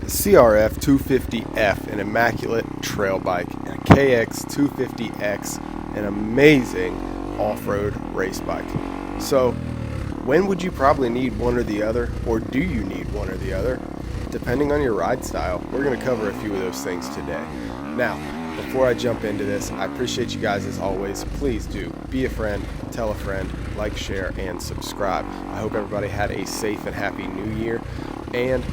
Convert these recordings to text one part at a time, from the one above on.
CRF250F, an immaculate trail bike, and a KX250X, an amazing off-road race bike. So, when would you probably need one or the other, or do you need one or the other? Depending on your ride style, we're going to cover a few of those things today. Now, before I jump into this, I appreciate you guys as always. Please do be a friend, tell a friend, like, share, and subscribe. I hope everybody had a safe and happy new year. And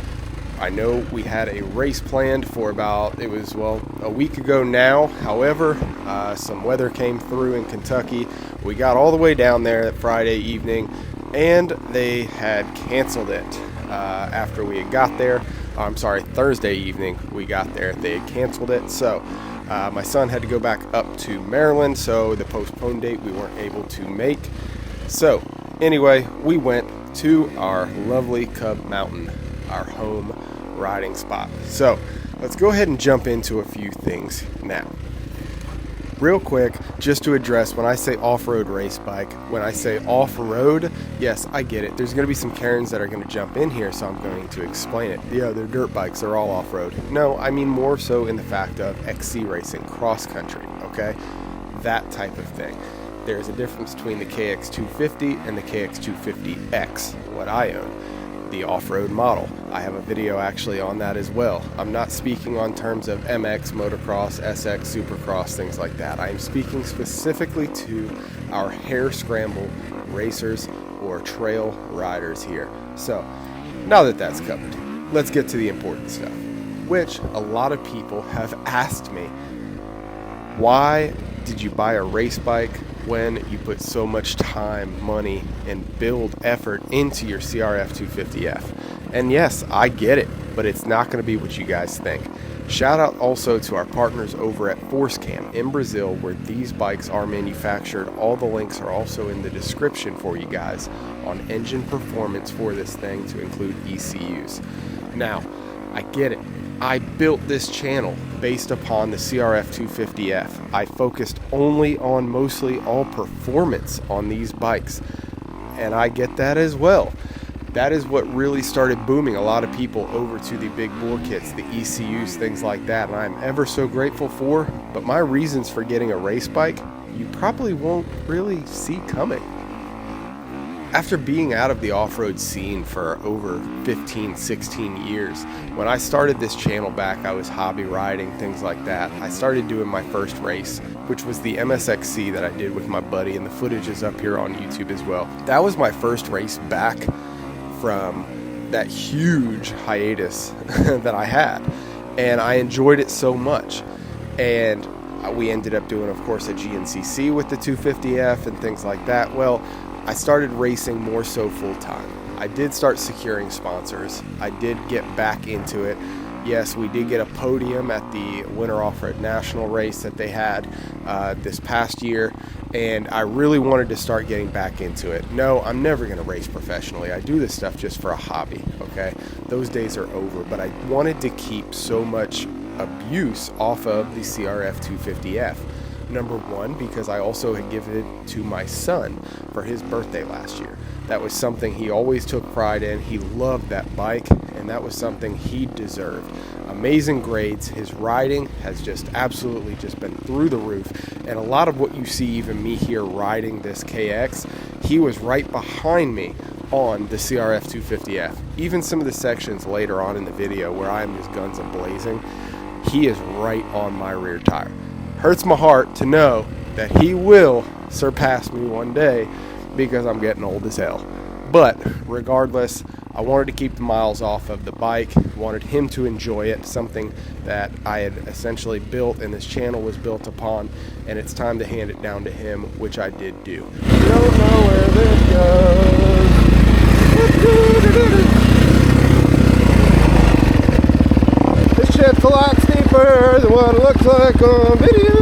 I know we had a race planned for a week ago now. However, some weather came through in Kentucky. We got all the way down there Friday evening, and they had canceled it after we had got there. Thursday evening we got there. They had canceled it. So my son had to go back up to Maryland, so the postponed date we weren't able to make. So anyway, we went to our lovely Cub Mountain, our home riding spot. So let's go ahead and jump into a few things now. Real quick, just to address when I say off-road race bike, when I say off-road, yes, I get it. There's going to be some Karens that are going to jump in here, so I'm going to explain it. Yeah, they're dirt bikes, they're all off-road. No, I mean more so in the fact of XC racing, cross-country, okay? That type of thing. There's a difference between the KX250 and the KX250X, what I own. The off-road model. I have a video actually on that as well. I'm not speaking on terms of MX, motocross, SX, supercross, things like that. I am speaking specifically to our Hare scramble racers or trail riders here. So now that that's covered, let's get to the important stuff, which a lot of people have asked me. Why did you buy a race bike when you put so much time, money, and build effort into your CRF250F? And yes, I get it, but it's not going to be what you guys think. Shout out also to our partners over at ForceCam in Brazil, where these bikes are manufactured. All the links are also in the description for you guys on engine performance for this thing, to include ECUs. Now, I get it. I built this channel based upon the CRF250F. I focused mostly all performance on these bikes, and I get that as well. That is what really started booming a lot of people over to the big bore kits, the ECUs, things like that, and I'm ever so grateful for. But my reasons for getting a race bike, you probably won't really see coming. After being out of the off-road scene for over 15, 16 years, when I started this channel back, I was hobby riding, things like that. I started doing my first race, which was the Msxc that I did with my buddy, and the footage is up here on YouTube as well. That was my first race back from that huge hiatus that I had, and I enjoyed it so much. And we ended up doing, of course, a GNCC with the 250F and things like that. Well, I started racing more so full-time. I did start securing sponsors. I did get back into it. Yes, we did get a podium at the Winter Off-Road National race that they had this past year, and I really wanted to start getting back into it. No, I'm never going to race professionally. I do this stuff just for a hobby, okay? Those days are over, but I wanted to keep so much abuse off of the CRF250F. Number one, because I also had given it to my son for his birthday last year. That was something he always took pride in. He loved that bike, and that was something he deserved. Amazing grades. His riding has just absolutely just been through the roof. And a lot of what you see, even me here riding this KX, he was right behind me on the CRF250F. Even some of the sections later on in the video where I'm just guns a-blazing, he is right on my rear tire. Hurts my heart to know that he will surpass me one day, because I'm getting old as hell. But regardless, I wanted to keep the miles off of the bike, wanted him to enjoy it, something that I had essentially built and this channel was built upon, and it's time to hand it down to him, which I did do. Don't know where this goes. This shit's a lot steeper than what it looks like on video.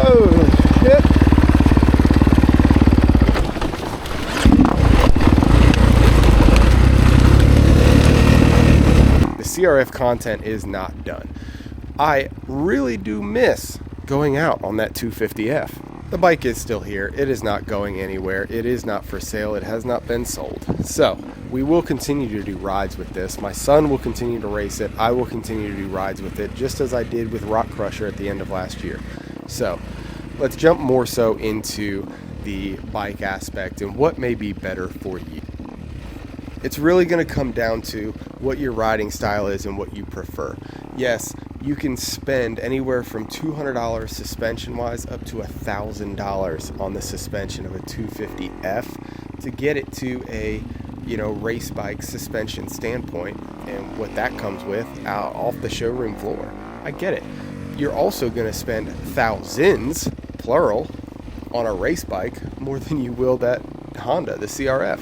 Oh shit. The CRF content is not done. I really do miss going out on that 250F. the bike is still here. It is not going anywhere. It is not for sale. It has not been sold. So we will continue to do rides with this. My son will continue to race it. I will continue to do rides with it, just as I did with Rock Crusher at the end of last year. So let's jump more so into the bike aspect and what may be better for you. It's really going to come down to what your riding style is and what you prefer. Yes, you can spend anywhere from $200 suspension wise up to $1,000 on the suspension of a 250F to get it to a race bike suspension standpoint, and what that comes with out off the showroom floor. I get it. You're also going to spend thousands, plural, on a race bike more than you will that Honda, the CRF.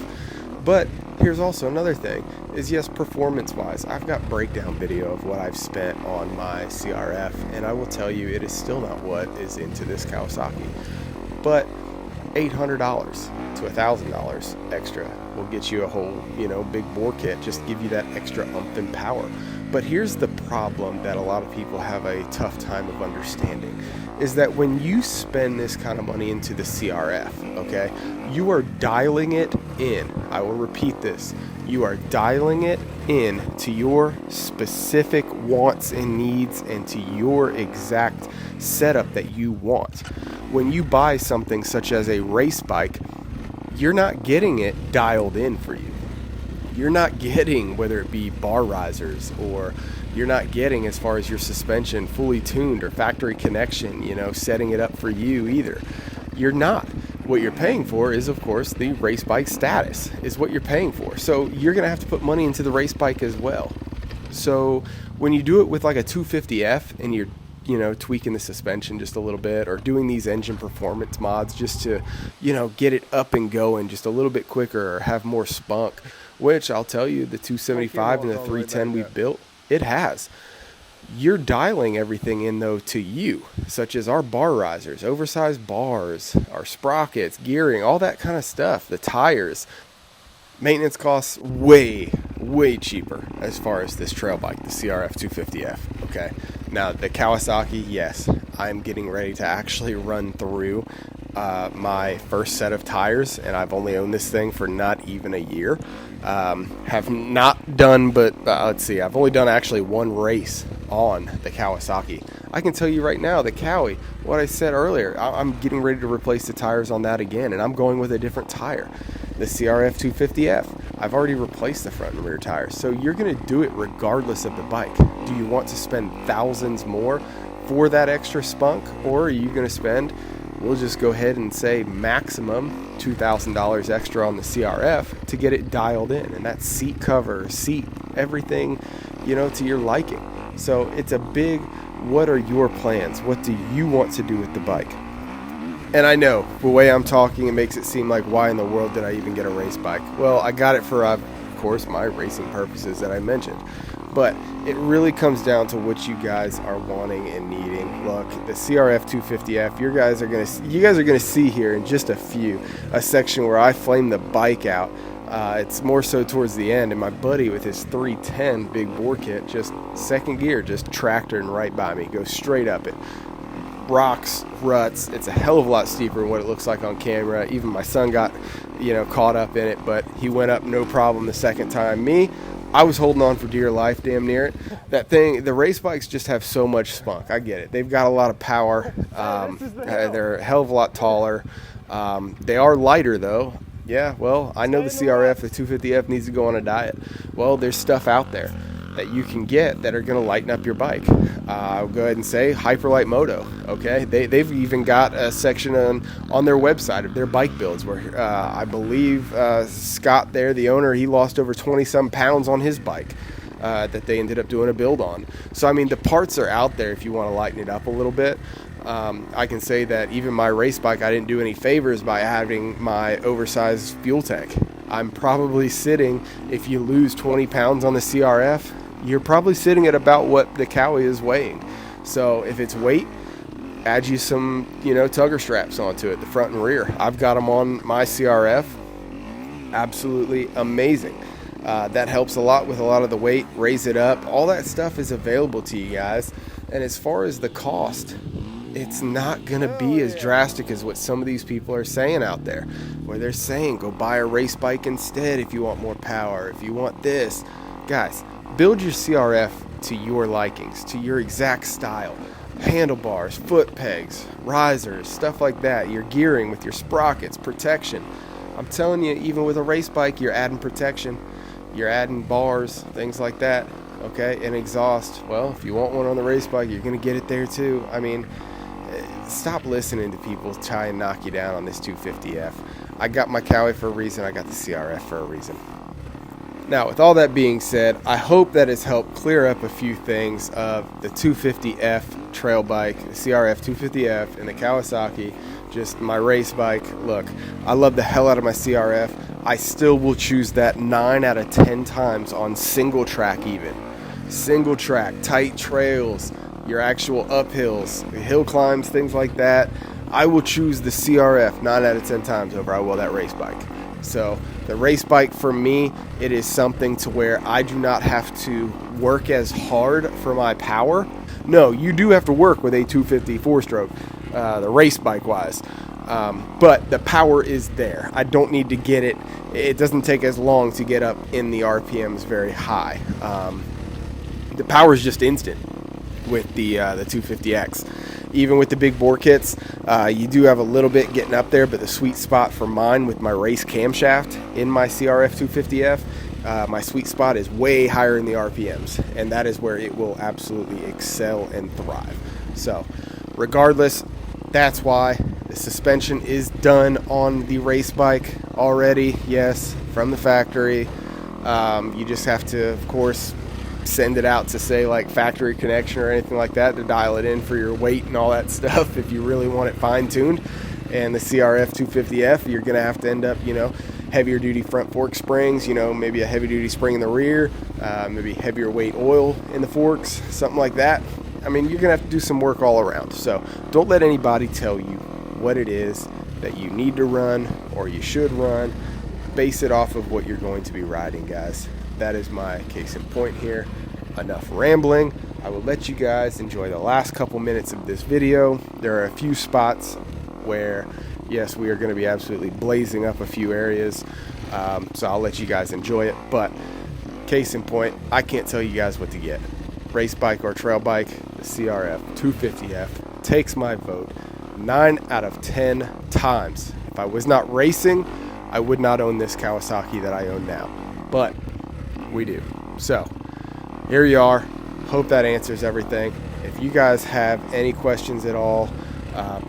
But here's also another thing, is yes, performance-wise, I've got breakdown video of what I've spent on my CRF, and I will tell you it is still not what is into this Kawasaki. But $800 to $1,000 extra will get you a whole, big bore kit, just give you that extra oomph and power. But here's the problem that a lot of people have a tough time of understanding, is that when you spend this kind of money into the CRF, okay, you are dialing it in. I will repeat this. You are dialing it in to your specific wants and needs and to your exact setup that you want. When you buy something such as a race bike, you're not getting it dialed in for you. You're not getting, whether it be bar risers, or you're not getting, as far as your suspension, fully tuned or factory connection, setting it up for you either. You're not. What you're paying for is, of course, the race bike status is what you're paying for. So you're going to have to put money into the race bike as well. So when you do it with like a 250F and you're tweaking the suspension just a little bit, or doing these engine performance mods just to, get it up and going just a little bit quicker or have more spunk, which I'll tell you, the 275 and the 310 we've built, it has. You're dialing everything in, though, to you, such as our bar risers, oversized bars, our sprockets, gearing, all that kind of stuff, the tires. Maintenance costs way cheaper as far as this trail bike, the CRF 250F, okay? Now, the Kawasaki, yes, I'm getting ready to actually run through my first set of tires, and I've only owned this thing for not even a year. Have not done, but let's see, I've only done actually one race on the Kawasaki. I can tell you right now, the Cowie, what I said earlier, I'm getting ready to replace the tires on that again, and I'm going with a different tire. The CRF 250F, I've already replaced the front and rear tires, so you're going to do it regardless of the bike. Do you want to spend thousands more for that extra spunk, or are you going to spend, we'll just go ahead and say maximum $2,000 extra on the CRF to get it dialed in, and that's seat cover, seat, everything, to your liking. So it's a big, what are your plans? What do you want to do with the bike? And I know the way I'm talking, it makes it seem like, why in the world did I even get a race bike? Well, I got it for, of course, my racing purposes that I mentioned. But it really comes down to what you guys are wanting and needing. Look, the CRF 250F, you guys are gonna see here in just a section where I flame the bike out. It's more so towards the end, and my buddy with his 310 big bore kit, just second gear, just tractoring right by me, goes straight up it. Rocks, ruts, it's a hell of a lot steeper than what it looks like on camera. Even my son got, caught up in it, but he went up no problem the second time. Me, I was holding on for dear life, damn near it. That thing, the race bikes just have so much spunk. I get it. They've got a lot of power. They're a hell of a lot taller. They are lighter, though. Yeah, well, I know the CRF, the 250F needs to go on a diet. Well, there's stuff out there that you can get that are going to lighten up your bike. I'll go ahead and say Hyperlight Moto, okay? They've even got a section on their website of their bike builds where I believe Scott there, the owner, he lost over 20-some pounds on his bike that they ended up doing a build on. So, I mean, the parts are out there if you want to lighten it up a little bit. I can say that even my race bike, I didn't do any favors by having my oversized fuel tank. I'm probably sitting, if you lose 20 pounds on the CRF, you're probably sitting at about what the Cowie is weighing. So if it's weight, add you some, tugger straps onto it, the front and rear. I've got them on my CRF. Absolutely amazing. That helps a lot with a lot of the weight, raise it up. All that stuff is available to you guys. And as far as the cost, it's not gonna be as drastic as what some of these people are saying out there, where they're saying go buy a race bike instead if you want more power, if you want this. Guys, build your CRF to your likings, to your exact style. Handlebars, foot pegs, risers, stuff like that. Your gearing with your sprockets, protection. I'm telling you, even with a race bike, you're adding protection. You're adding bars, things like that. Okay, and exhaust. Well, if you want one on the race bike, you're gonna get it there too. I mean, stop listening to people try and knock you down on this 250F. I got my Cowie for a reason. I got the CRF for a reason. Now, with all that being said, I hope that has helped clear up a few things of the 250F trail bike, the CRF 250F, and the Kawasaki, just my race bike. Look, I love the hell out of my CRF. I still will choose that 9 out of 10 times on single track even. Single track, tight trails, your actual uphills, hill climbs, things like that. I will choose the CRF 9 out of 10 times over I will that race bike. So the race bike for me, it is something to where I do not have to work as hard for my power. No, you do have to work with a 250 4-stroke, the race bike wise. But the power is there. I don't need to get it. It doesn't take as long to get up in the RPMs very high. The power is just instant with the 250X. Even with the big bore kits, you do have a little bit getting up there, but the sweet spot for mine with my race camshaft in my CRF 250F, my sweet spot is way higher in the RPMs, and that is where it will absolutely excel and thrive. So regardless, that's why the suspension is done on the race bike already, yes, from the factory. You just have to, of course, send it out to say like factory connection or anything like that to dial it in for your weight and all that stuff if you really want it fine-tuned. And the CRF 250F, you're gonna have to end up, heavier duty front fork springs, maybe a heavy duty spring in the rear, maybe heavier weight oil in the forks, something like that. I mean, you're gonna have to do some work all around. So don't let anybody tell you what it is that you need to run or you should run. Base it off of what you're going to be riding, guys. That is my case in point here. Enough rambling. I will let you guys enjoy the last couple minutes of this video. There are a few spots where, yes, we are going to be absolutely blazing up a few areas. So I'll let you guys enjoy it. But case in point, I can't tell you guys what to get. Race bike or trail bike, the CRF 250F takes my vote 9 out of 10 times. If I was not racing, I would not own this Kawasaki that I own now. But we do. So here you are. Hope that answers everything. If you guys have any questions at all,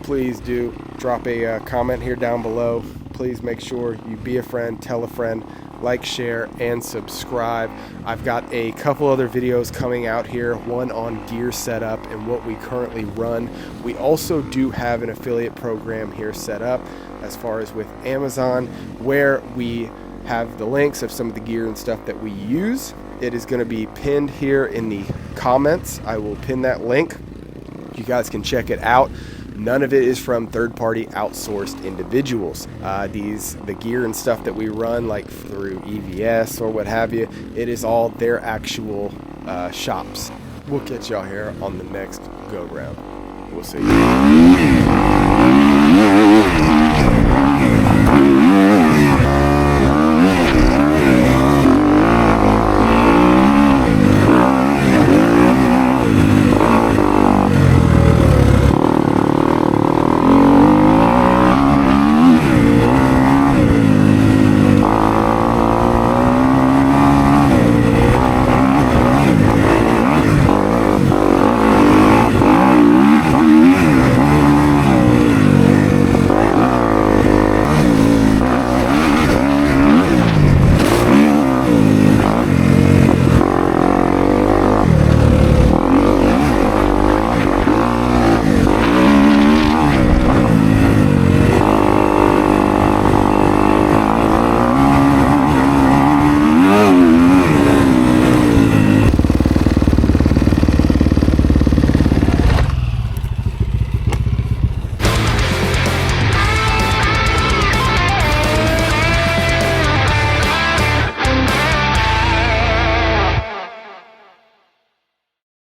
please do drop a comment here down below. Please make sure you be a friend, tell a friend, like, share, and subscribe. I've got a couple other videos coming out here, one on gear setup and what we currently run. We also do have an affiliate program here set up as far as with Amazon, where we have the links of some of the gear and stuff that we use. It is going to be pinned here in the comments. I will pin that link. You guys can check it out. None of it is from third-party outsourced individuals. The gear and stuff that we run, like through EVS or what have you, it is all their actual shops. We'll catch y'all here on the next go-round. We'll see you.